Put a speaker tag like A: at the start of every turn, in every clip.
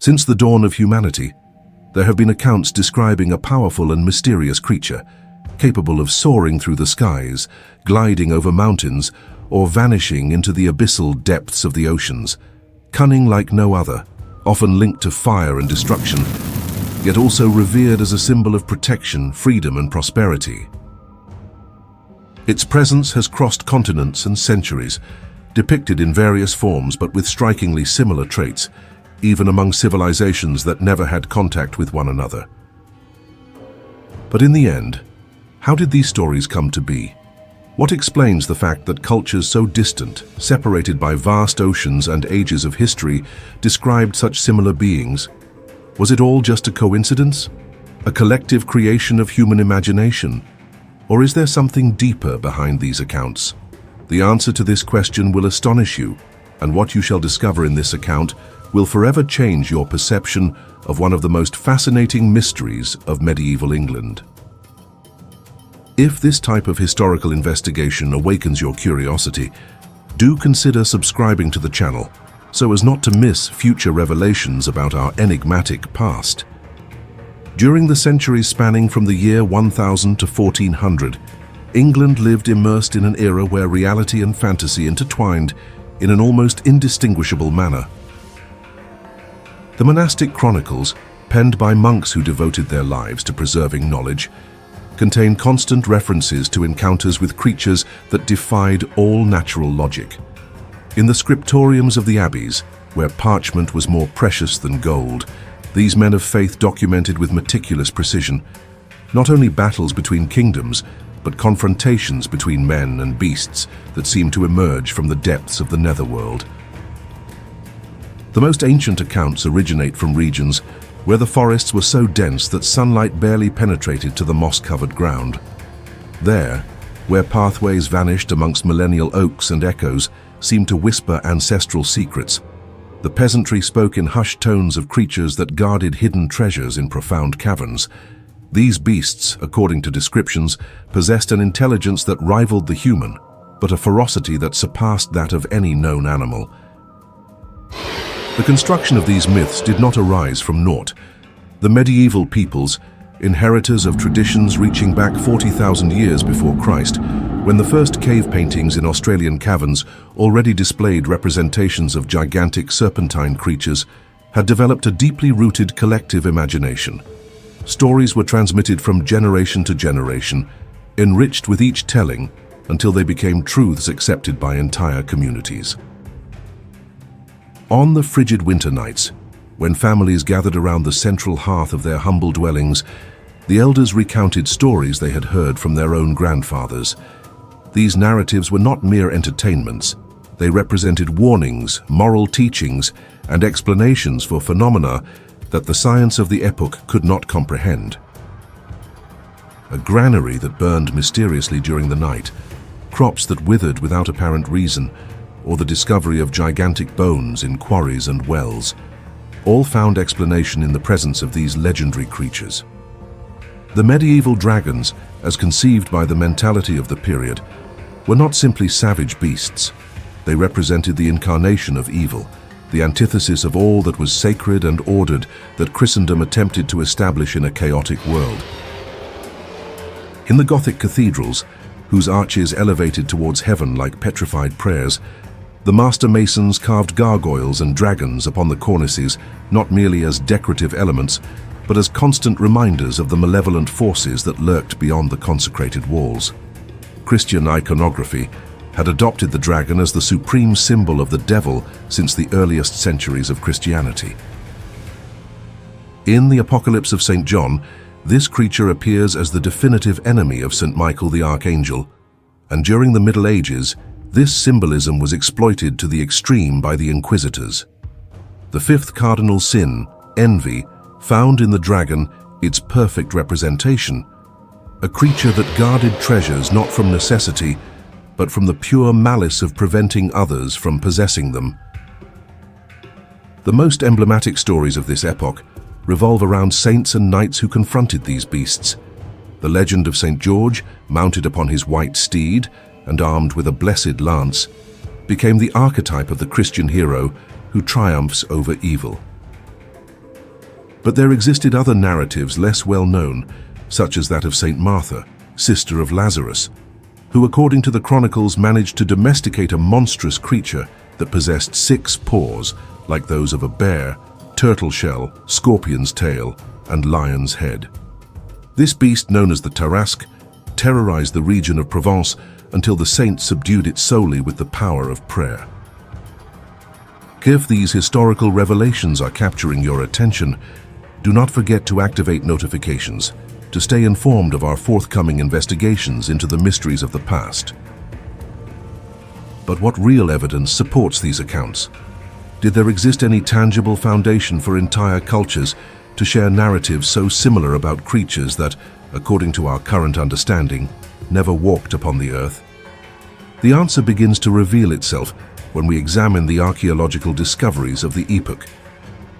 A: Since the dawn of humanity, there have been accounts describing a powerful and mysterious creature, capable of soaring through the skies, gliding over mountains, or vanishing into the abyssal depths of the oceans, cunning like no other, often linked to fire and destruction, yet also revered as a symbol of protection, freedom, and prosperity. Its presence has crossed continents and centuries, depicted in various forms but with strikingly similar traits, even among civilizations that never had contact with one another. But in the end, how did these stories come to be? What explains the fact that cultures so distant, separated by vast oceans and ages of history, described such similar beings? Was it all just a coincidence? A collective creation of human imagination? Or is there something deeper behind these accounts? The answer to this question will astonish you, and what you shall discover in this account will forever change your perception of one of the most fascinating mysteries of medieval England. If this type of historical investigation awakens your curiosity, do consider subscribing to the channel so as not to miss future revelations about our enigmatic past. During the centuries spanning from the year 1000 to 1400, England lived immersed in an era where reality and fantasy intertwined in an almost indistinguishable manner. The monastic chronicles, penned by monks who devoted their lives to preserving knowledge, contain constant references to encounters with creatures that defied all natural logic. In the scriptoriums of the abbeys, where parchment was more precious than gold, these men of faith documented with meticulous precision not only battles between kingdoms, but confrontations between men and beasts that seemed to emerge from the depths of the netherworld. The most ancient accounts originate from regions where the forests were so dense that sunlight barely penetrated to the moss-covered ground. There, where pathways vanished amongst millennial oaks and echoes seemed to whisper ancestral secrets, the peasantry spoke in hushed tones of creatures that guarded hidden treasures in profound caverns. These beasts, according to descriptions, possessed an intelligence that rivaled the human, but a ferocity that surpassed that of any known animal. The construction of these myths did not arise from naught. The medieval peoples, inheritors of traditions reaching back 40,000 years before Christ, when the first cave paintings in Australian caverns already displayed representations of gigantic serpentine creatures, had developed a deeply rooted collective imagination. Stories were transmitted from generation to generation, enriched with each telling until they became truths accepted by entire communities. On the frigid winter nights, when families gathered around the central hearth of their humble dwellings, the elders recounted stories they had heard from their own grandfathers. These narratives were not mere entertainments. They represented warnings, moral teachings, and explanations for phenomena that the science of the epoch could not comprehend. A granary that burned mysteriously during the night, crops that withered without apparent reason, or the discovery of gigantic bones in quarries and wells, all found explanation in the presence of these legendary creatures. The medieval dragons, as conceived by the mentality of the period, were not simply savage beasts. They represented the incarnation of evil, the antithesis of all that was sacred and ordered that Christendom attempted to establish in a chaotic world. In the Gothic cathedrals, whose arches elevated towards heaven like petrified prayers, the master masons carved gargoyles and dragons upon the cornices, not merely as decorative elements, but as constant reminders of the malevolent forces that lurked beyond the consecrated walls. Christian iconography had adopted the dragon as the supreme symbol of the devil since the earliest centuries of Christianity. In the Apocalypse of St. John, this creature appears as the definitive enemy of St. Michael the Archangel, and during the Middle Ages, this symbolism was exploited to the extreme by the Inquisitors. The fifth cardinal sin, envy, found in the dragon its perfect representation, a creature that guarded treasures not from necessity, but from the pure malice of preventing others from possessing them. The most emblematic stories of this epoch revolve around saints and knights who confronted these beasts. The legend of St. George, mounted upon his white steed and armed with a blessed lance, became the archetype of the Christian hero who triumphs over evil. But there existed other narratives less well known, such as that of Saint Martha, sister of Lazarus, who according to the chronicles managed to domesticate a monstrous creature that possessed 6 paws, like those of a bear, turtle shell, scorpion's tail, and lion's head. This beast, known as the Tarasque, terrorized the region of Provence until the saints subdued it solely with the power of prayer. If these historical revelations are capturing your attention, do not forget to activate notifications to stay informed of our forthcoming investigations into the mysteries of the past. But what real evidence supports these accounts? Did there exist any tangible foundation for entire cultures to share narratives so similar about creatures that, according to our current understanding, never walked upon the earth? The answer begins to reveal itself when we examine the archaeological discoveries of the epoch.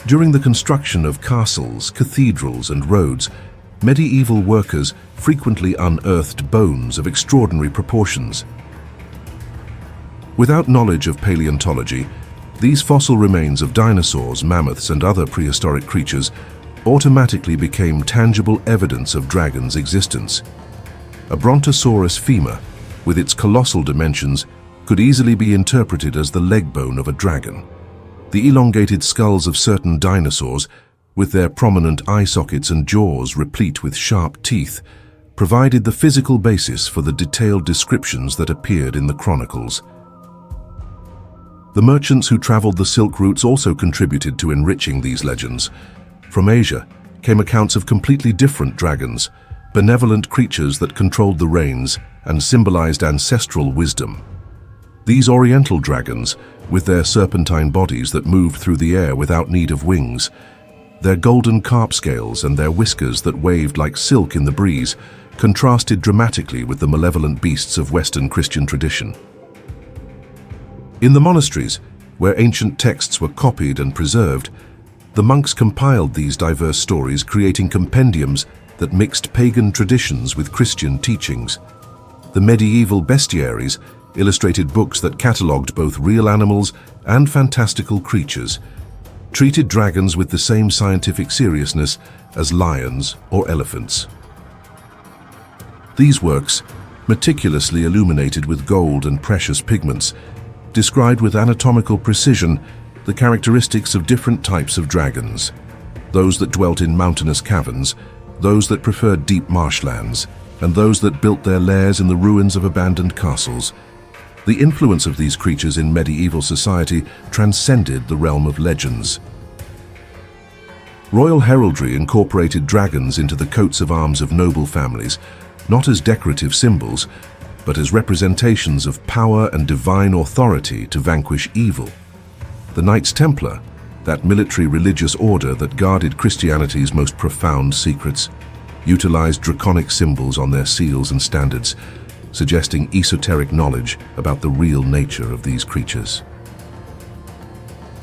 A: During the construction of castles, cathedrals, and roads, medieval workers frequently unearthed bones of extraordinary proportions. Without knowledge of paleontology, these fossil remains of dinosaurs, mammoths, and other prehistoric creatures automatically became tangible evidence of dragons' existence. A Brontosaurus femur, with its colossal dimensions, could easily be interpreted as the leg bone of a dragon. The elongated skulls of certain dinosaurs, with their prominent eye sockets and jaws replete with sharp teeth, provided the physical basis for the detailed descriptions that appeared in the chronicles. The merchants who traveled the Silk routes also contributed to enriching these legends. From Asia came accounts of completely different dragons, benevolent creatures that controlled the rains and symbolized ancestral wisdom. These oriental dragons, with their serpentine bodies that moved through the air without need of wings, their golden carp scales and their whiskers that waved like silk in the breeze, contrasted dramatically with the malevolent beasts of Western Christian tradition. In the monasteries, where ancient texts were copied and preserved, the monks compiled these diverse stories, creating compendiums that mixed pagan traditions with Christian teachings. The medieval bestiaries illustrated books that catalogued both real animals and fantastical creatures, treated dragons with the same scientific seriousness as lions or elephants. These works, meticulously illuminated with gold and precious pigments, described with anatomical precision the characteristics of different types of dragons, those that dwelt in mountainous caverns, those that preferred deep marshlands, and those that built their lairs in the ruins of abandoned castles. The influence of these creatures in medieval society transcended the realm of legends. Royal heraldry incorporated dragons into the coats of arms of noble families, not as decorative symbols, but as representations of power and divine authority to vanquish evil. The Knights Templar, that military religious order that guarded Christianity's most profound secrets, utilized draconic symbols on their seals and standards, suggesting esoteric knowledge about the real nature of these creatures.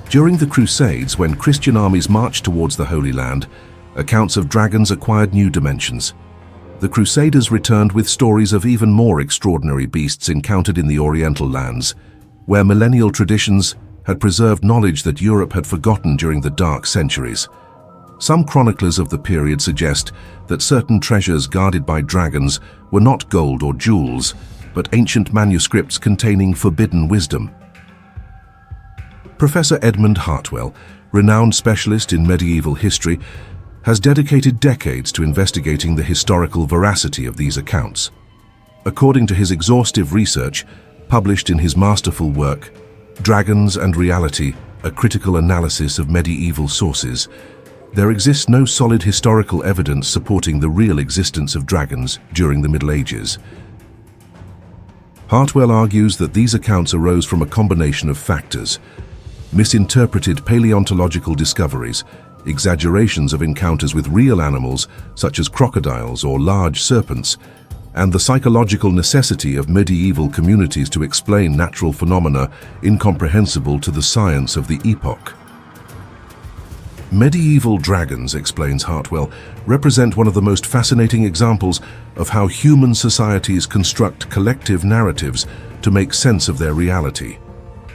A: During the Crusades, when Christian armies marched towards the Holy Land, accounts of dragons acquired new dimensions. The Crusaders returned with stories of even more extraordinary beasts encountered in the Oriental lands, where millennial traditions had preserved knowledge that Europe had forgotten during the Dark Centuries. Some chroniclers of the period suggest that certain treasures guarded by dragons were not gold or jewels, but ancient manuscripts containing forbidden wisdom. Professor Edmund Hartwell, renowned specialist in medieval history, has dedicated decades to investigating the historical veracity of these accounts. According to his exhaustive research, published in his masterful work, Dragons and Reality, A Critical Analysis of Medieval Sources, there exists no solid historical evidence supporting the real existence of dragons during the Middle Ages. Hartwell argues that these accounts arose from a combination of factors: misinterpreted paleontological discoveries, exaggerations of encounters with real animals such as crocodiles or large serpents, and the psychological necessity of medieval communities to explain natural phenomena incomprehensible to the science of the epoch. Medieval dragons, explains Hartwell, represent one of the most fascinating examples of how human societies construct collective narratives to make sense of their reality.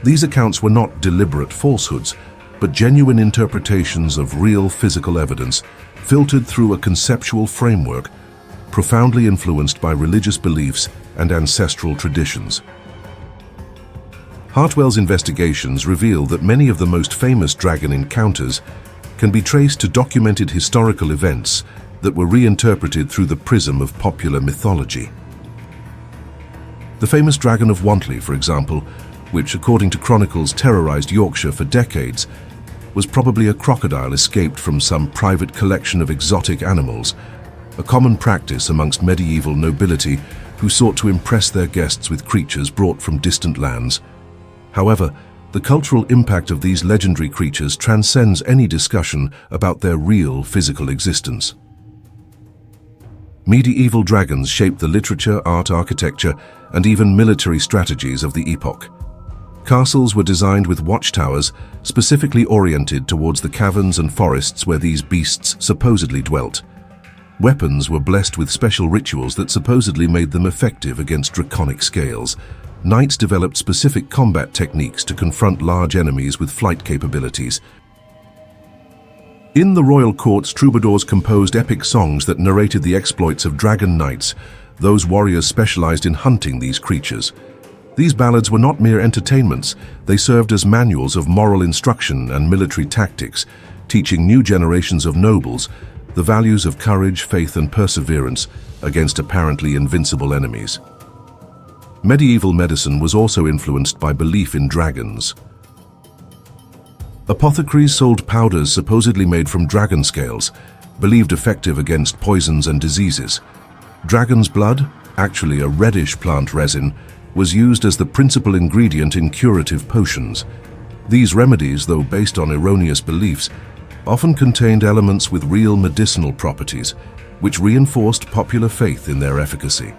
A: These accounts were not deliberate falsehoods, but genuine interpretations of real physical evidence filtered through a conceptual framework profoundly influenced by religious beliefs and ancestral traditions. Hartwell's investigations reveal that many of the most famous dragon encounters can be traced to documented historical events that were reinterpreted through the prism of popular mythology. The famous Dragon of Wantley, for example, which according to chronicles terrorized Yorkshire for decades, was probably a crocodile escaped from some private collection of exotic animals, a common practice amongst medieval nobility who sought to impress their guests with creatures brought from distant lands. However, the cultural impact of these legendary creatures transcends any discussion about their real physical existence. Medieval dragons shaped the literature, art, architecture, and even military strategies of the epoch. Castles were designed with watchtowers specifically oriented towards the caverns and forests where these beasts supposedly dwelt. Weapons were blessed with special rituals that supposedly made them effective against draconic scales. Knights developed specific combat techniques to confront large enemies with flight capabilities. In the royal courts, troubadours composed epic songs that narrated the exploits of dragon knights. Those warriors specialized in hunting these creatures. These ballads were not mere entertainments, they served as manuals of moral instruction and military tactics, teaching new generations of nobles the values of courage, faith, and perseverance against apparently invincible enemies. Medieval medicine was also influenced by belief in dragons. Apothecaries sold powders supposedly made from dragon scales, believed effective against poisons and diseases. Dragon's blood, actually a reddish plant resin, was used as the principal ingredient in curative potions. These remedies, though based on erroneous beliefs, often contained elements with real medicinal properties, which reinforced popular faith in their efficacy.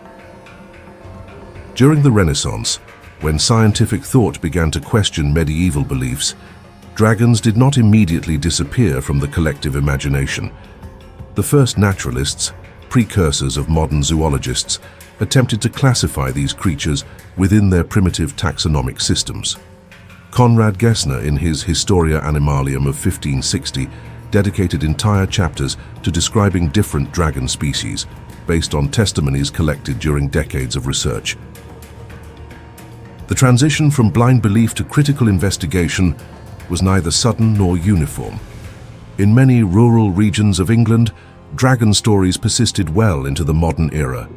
A: During the Renaissance, when scientific thought began to question medieval beliefs, dragons did not immediately disappear from the collective imagination. The first naturalists, precursors of modern zoologists, attempted to classify these creatures within their primitive taxonomic systems. Conrad Gessner, in his Historia Animalium of 1560, dedicated entire chapters to describing different dragon species, based on testimonies collected during decades of research. The transition from blind belief to critical investigation was neither sudden nor uniform. In many rural regions of England, dragon stories persisted well into the modern era.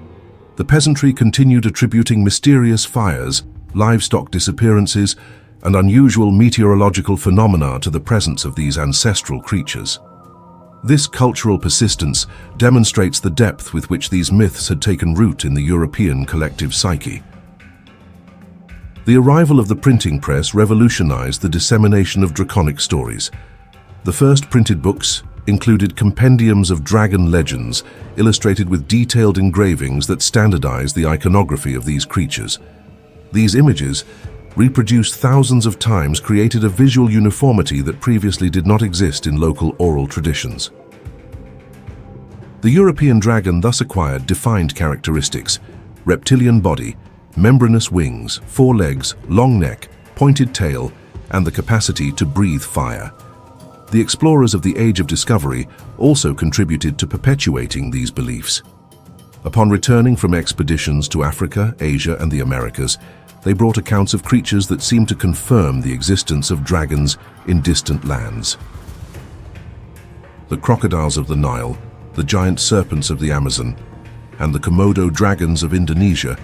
A: The peasantry continued attributing mysterious fires, livestock disappearances, and unusual meteorological phenomena to the presence of these ancestral creatures. This cultural persistence demonstrates the depth with which these myths had taken root in the European collective psyche. The arrival of the printing press revolutionized the dissemination of draconic stories. The first printed books included compendiums of dragon legends, illustrated with detailed engravings that standardized the iconography of these creatures. These images, reproduced thousands of times, created a visual uniformity that previously did not exist in local oral traditions. The European dragon thus acquired defined characteristics: reptilian body, membranous wings, 4 legs, long neck, pointed tail, and the capacity to breathe fire. The explorers of the Age of Discovery also contributed to perpetuating these beliefs. Upon returning from expeditions to Africa, Asia, and the Americas, they brought accounts of creatures that seemed to confirm the existence of dragons in distant lands. The crocodiles of the Nile, the giant serpents of the Amazon, and the Komodo dragons of Indonesia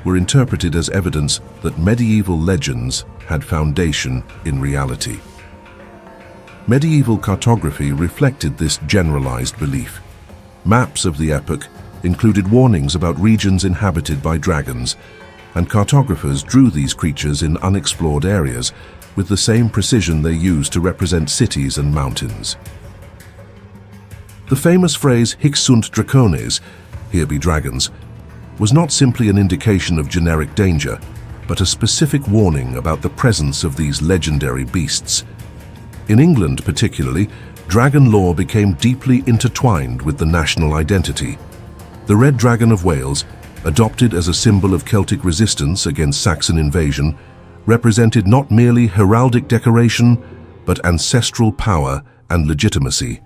A: were interpreted as evidence that medieval legends had foundation in reality. Medieval cartography reflected this generalized belief. Maps of the epoch included warnings about regions inhabited by dragons, and cartographers drew these creatures in unexplored areas with the same precision they used to represent cities and mountains. The famous phrase "Hic sunt dracones," here be dragons, was not simply an indication of generic danger, but a specific warning about the presence of these legendary beasts. In England particularly, dragon lore became deeply intertwined with the national identity. The Red Dragon of Wales, adopted as a symbol of Celtic resistance against Saxon invasion, represented not merely heraldic decoration, but ancestral power and legitimacy.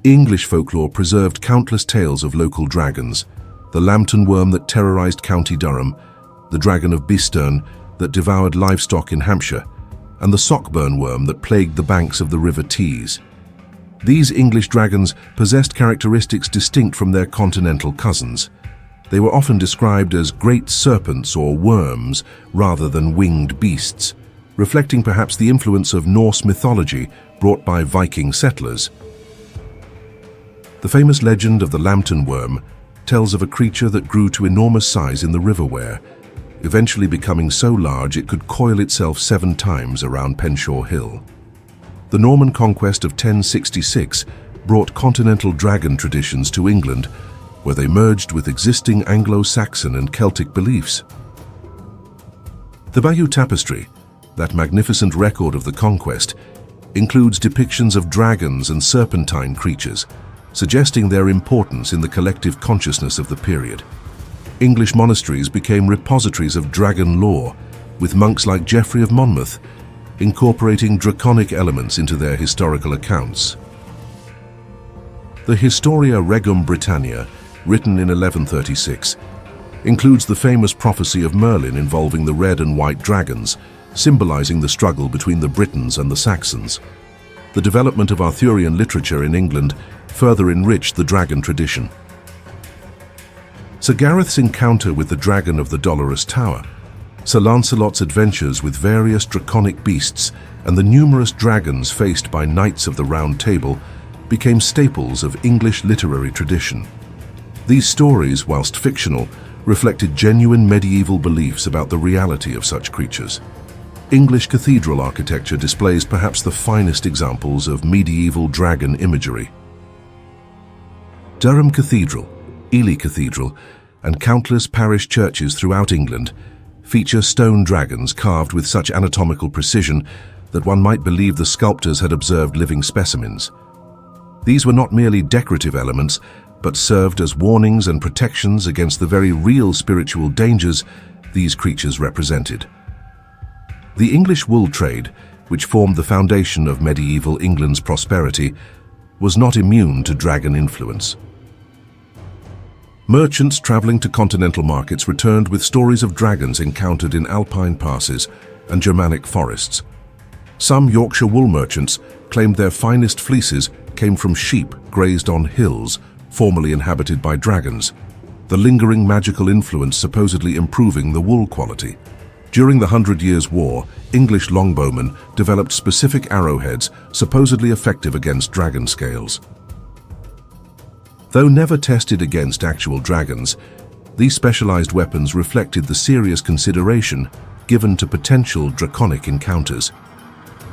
A: English folklore preserved countless tales of local dragons: the lambton worm that terrorized County Durham, the dragon of Beeston that devoured livestock in Hampshire, and the sockburn worm that plagued the banks of the River Tees. These English dragons possessed characteristics distinct from their continental cousins. They were often described as great serpents or worms rather than winged beasts, reflecting perhaps the influence of Norse mythology brought by Viking settlers. The famous legend of the lambton worm tells of a creature that grew to enormous size in the River Wear, eventually becoming so large it could coil itself 7 times around Penshaw Hill. The Norman conquest of 1066 brought continental dragon traditions to England, where they merged with existing Anglo-Saxon and Celtic beliefs. The Bayeux Tapestry, that magnificent record of the conquest, includes depictions of dragons and serpentine creatures, suggesting their importance in the collective consciousness of the period. English monasteries became repositories of dragon lore, with monks like Geoffrey of Monmouth incorporating draconic elements into their historical accounts. The Historia Regum Britannia, written in 1136, includes the famous prophecy of Merlin involving the red and white dragons, symbolizing the struggle between the Britons and the Saxons. The development of Arthurian literature in England further enriched the dragon tradition. Sir Gareth's encounter with the dragon of the Dolorous Tower, Sir Lancelot's adventures with various draconic beasts, and the numerous dragons faced by knights of the Round Table became staples of English literary tradition. These stories, whilst fictional, reflected genuine medieval beliefs about the reality of such creatures. English cathedral architecture displays perhaps the finest examples of medieval dragon imagery. Durham Cathedral, Ely Cathedral, and countless parish churches throughout England feature stone dragons carved with such anatomical precision that one might believe the sculptors had observed living specimens. These were not merely decorative elements, but served as warnings and protections against the very real spiritual dangers these creatures represented. The English wool trade, which formed the foundation of medieval England's prosperity, was not immune to dragon influence. Merchants traveling to continental markets returned with stories of dragons encountered in alpine passes and Germanic forests. Some Yorkshire wool merchants claimed their finest fleeces came from sheep grazed on hills formerly inhabited by dragons, the lingering magical influence supposedly improving the wool quality. During the 100 Years' War, English longbowmen developed specific arrowheads supposedly effective against dragon scales. Though never tested against actual dragons, these specialized weapons reflected the serious consideration given to potential draconic encounters.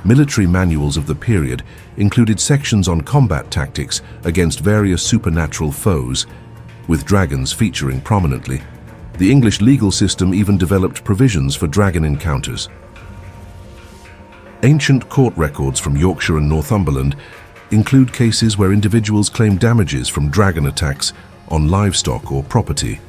A: Military manuals of the period included sections on combat tactics against various supernatural foes, with dragons featuring prominently. The English legal system even developed provisions for dragon encounters. Ancient court records from Yorkshire and Northumberland include cases where individuals claim damages from dragon attacks on livestock or property.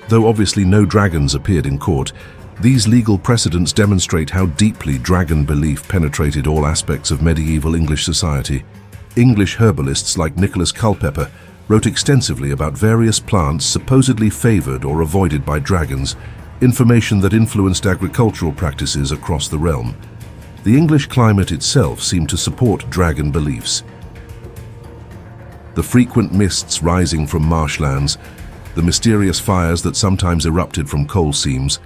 A: Though obviously no dragons appeared in court, these legal precedents demonstrate how deeply dragon belief penetrated all aspects of medieval English society. English herbalists like Nicholas Culpeper wrote extensively about various plants supposedly favored or avoided by dragons, information that influenced agricultural practices across the realm. The English climate itself seemed to support dragon beliefs. The frequent mists rising from marshlands, the mysterious fires that sometimes erupted from coal seams,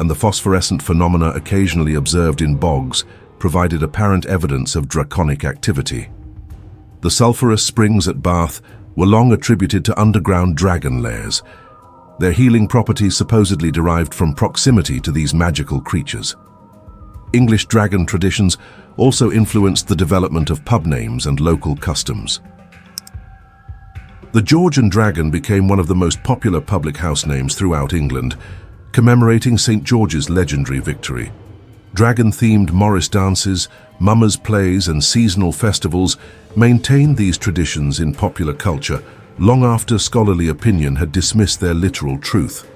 A: and the phosphorescent phenomena occasionally observed in bogs provided apparent evidence of draconic activity. The sulphurous springs at Bath were long attributed to underground dragon lairs, their healing properties supposedly derived from proximity to these magical creatures. English dragon traditions also influenced the development of pub names and local customs. The George and Dragon became one of the most popular public house names throughout England, commemorating St. George's legendary victory. Dragon-themed Morris dances, mummers' plays, and seasonal festivals maintained these traditions in popular culture long after scholarly opinion had dismissed their literal truth.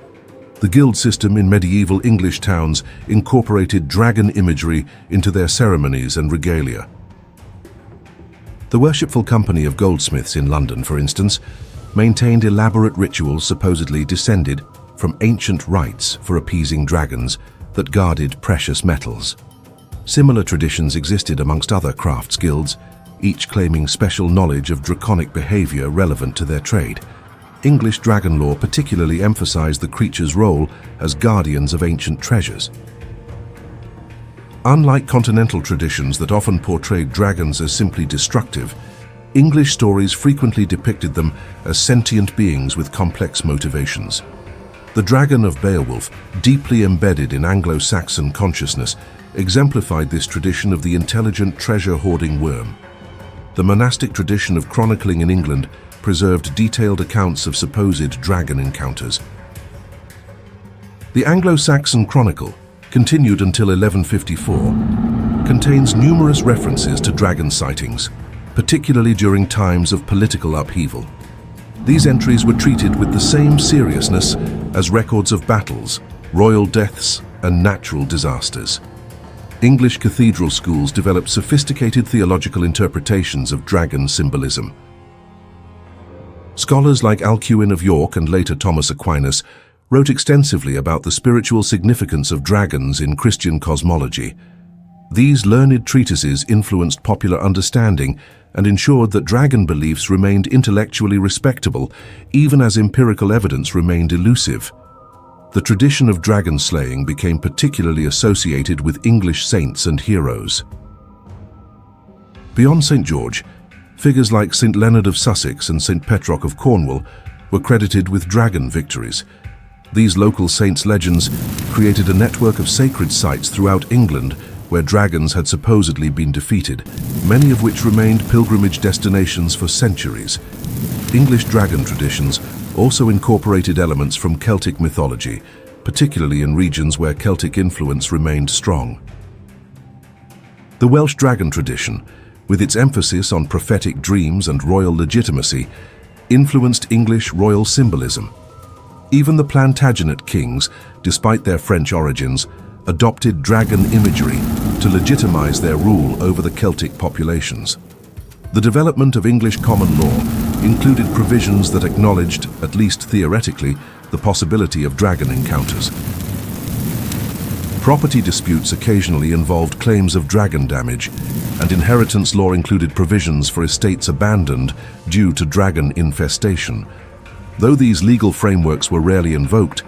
A: The guild system in medieval English towns incorporated dragon imagery into their ceremonies and regalia. The Worshipful Company of Goldsmiths in London, for instance, maintained elaborate rituals supposedly descended from ancient rites for appeasing dragons that guarded precious metals. Similar traditions existed amongst other crafts guilds, each claiming special knowledge of draconic behavior relevant to their trade. English dragon lore particularly emphasized the creature's role as guardians of ancient treasures. Unlike continental traditions that often portrayed dragons as simply destructive, English stories frequently depicted them as sentient beings with complex motivations. The dragon of Beowulf, deeply embedded in Anglo-Saxon consciousness, exemplified this tradition of the intelligent treasure-hoarding worm. The monastic tradition of chronicling in England preserved detailed accounts of supposed dragon encounters. The Anglo-Saxon Chronicle, continued until 1154, contains numerous references to dragon sightings, particularly during times of political upheaval. These entries were treated with the same seriousness as records of battles, royal deaths, and natural disasters. English cathedral schools developed sophisticated theological interpretations of dragon symbolism. Scholars like Alcuin of York and later Thomas Aquinas wrote extensively about the spiritual significance of dragons in Christian cosmology. These learned treatises influenced popular understanding and ensured that dragon beliefs remained intellectually respectable, even as empirical evidence remained elusive. The tradition of dragon slaying became particularly associated with English saints and heroes. Beyond St. George, figures like St. Leonard of Sussex and St. Petroc of Cornwall were credited with dragon victories. These local saints' legends created a network of sacred sites throughout England where dragons had supposedly been defeated, many of which remained pilgrimage destinations for centuries. English dragon traditions also incorporated elements from Celtic mythology, particularly in regions where Celtic influence remained strong. The Welsh dragon tradition, with its emphasis on prophetic dreams and royal legitimacy, influenced English royal symbolism. Even the Plantagenet kings, despite their French origins, adopted dragon imagery to legitimize their rule over the Celtic populations. The development of English common law included provisions that acknowledged, at least theoretically, the possibility of dragon encounters. Property disputes occasionally involved claims of dragon damage, and inheritance law included provisions for estates abandoned due to dragon infestation. Though these legal frameworks were rarely invoked,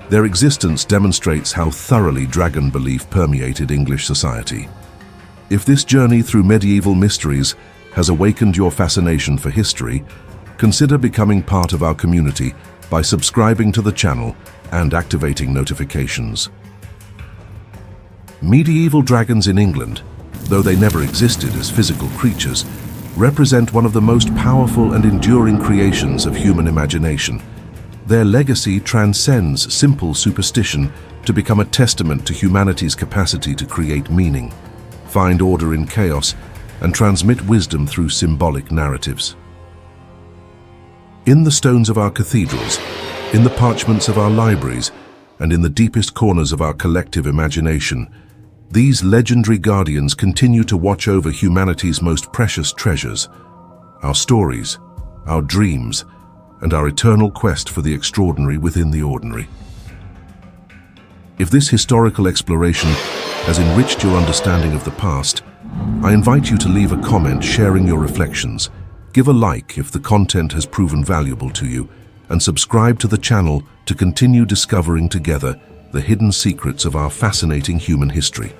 A: their existence demonstrates how thoroughly dragon belief permeated English society. If this journey through medieval mysteries has awakened your fascination for history, consider becoming part of our community by subscribing to the channel and activating notifications. Medieval dragons in England, though they never existed as physical creatures, represent one of the most powerful and enduring creations of human imagination. Their legacy transcends simple superstition to become a testament to humanity's capacity to create meaning, find order in chaos, and transmit wisdom through symbolic narratives. In the stones of our cathedrals, in the parchments of our libraries, and in the deepest corners of our collective imagination, these legendary guardians continue to watch over humanity's most precious treasures, our stories, our dreams, and our eternal quest for the extraordinary within the ordinary. If this historical exploration has enriched your understanding of the past, I invite you to leave a comment sharing your reflections, give a like if the content has proven valuable to you, and subscribe to the channel to continue discovering together the hidden secrets of our fascinating human history.